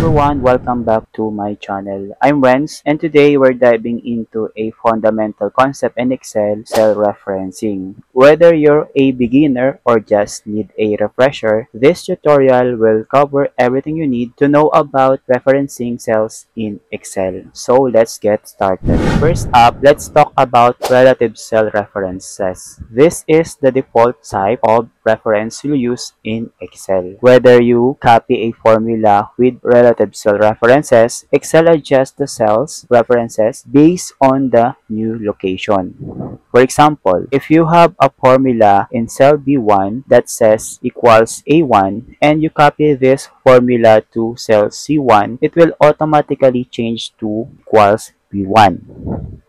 everyone, welcome back to my channel. I'm Renz, and today we're diving into a fundamental concept in Excel, cell referencing. Whether you're a beginner or just need a refresher, this tutorial will cover everything you need to know about referencing cells in Excel. So let's get started. First up, let's talk about relative cell references. This is the default type of reference you use in Excel. Whether you copy a formula with relative cell references, Excel adjusts the cell's references based on the new location. For example, if you have a formula in cell B1 that says equals A1 and you copy this formula to cell C1, it will automatically change to equals B1.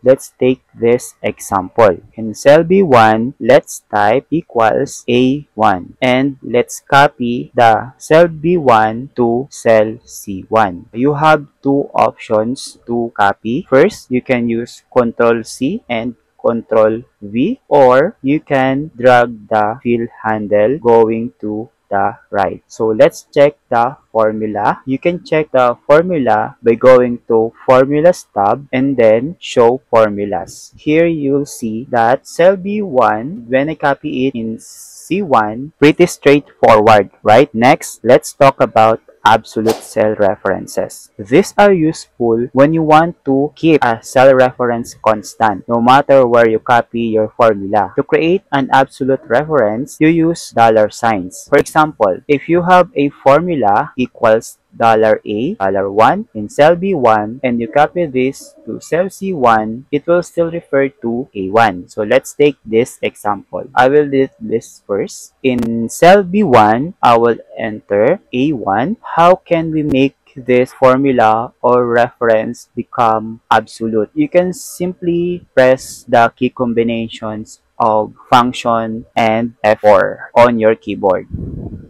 Let's take this example. In cell B1, let's type equals A1 and let's copy the cell B1 to cell C1. You have two options to copy. First, you can use Ctrl C and Ctrl V, or you can drag the fill handle going to the right. So let's check the formula. You can check the formula by going to Formulas tab and then Show Formulas. Here you'll see that cell B1, when I copy it in C1, pretty straightforward, right? Next, let's talk about absolute cell references. These are useful when you want to keep a cell reference constant, no matter where you copy your formula. To create an absolute reference, you use dollar signs. For example, if you have a formula equals $A, $1 in cell B1 and you copy this to cell C1, it will still refer to A1. So let's take this example. I will do this first. In cell B1, I will enter A1. How can we make this formula or reference become absolute? You can simply press the key combinations of function and F4 on your keyboard.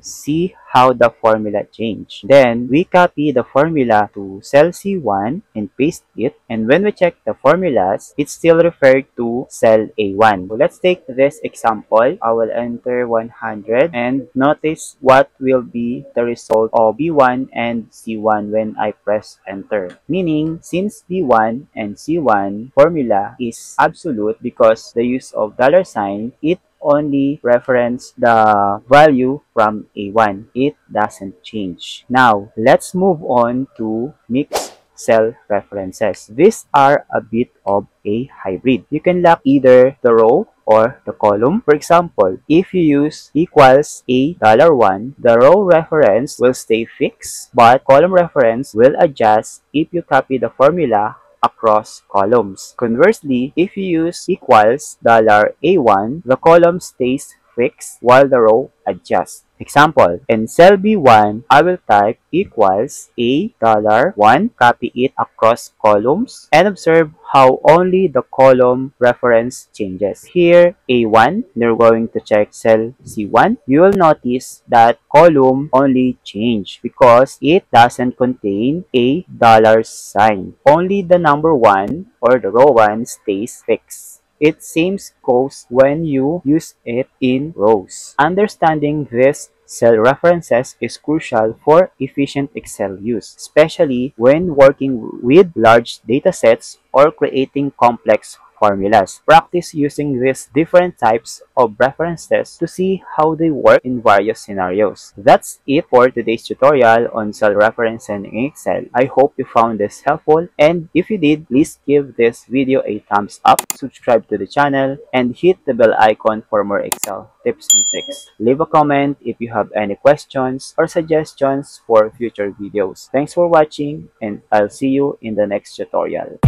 See how the formula changed. Then we copy the formula to cell C1 and paste it, and when we check the formulas, it's still referred to cell A1. So let's take this example. I will enter 100 and notice what will be the result of B1 and C1 when I press enter. Meaning, since B1 and C1 formula is absolute because the use of dollar sign, it only reference the value from A1. It doesn't change. Now, let's move on to mixed cell references. These are a bit of a hybrid. You can lock either the row or the column. For example, if you use equals $1, the row reference will stay fixed, but column reference will adjust if you copy the formula across columns. Conversely, if you use equals $A1, the column stays fixed while the row adjusts. Example, in cell B1, I will type equals $1, copy it across columns, and observe how only the column reference changes. Here, A1, you're going to check cell C1. You will notice that column only changed because it doesn't contain a dollar sign. Only the number 1 or the row 1 stays fixed. It same goes when you use it in rows. Understanding this cell references is crucial for efficient Excel use, especially when working with large datasets or creating complex formulas. Practice using these different types of references to see how they work in various scenarios. That's it for today's tutorial on cell referencing in Excel. I hope you found this helpful, and if you did, please give this video a thumbs up, subscribe to the channel, and hit the bell icon for more Excel tips and tricks. Leave a comment if you have any questions or suggestions for future videos. Thanks for watching, and I'll see you in the next tutorial.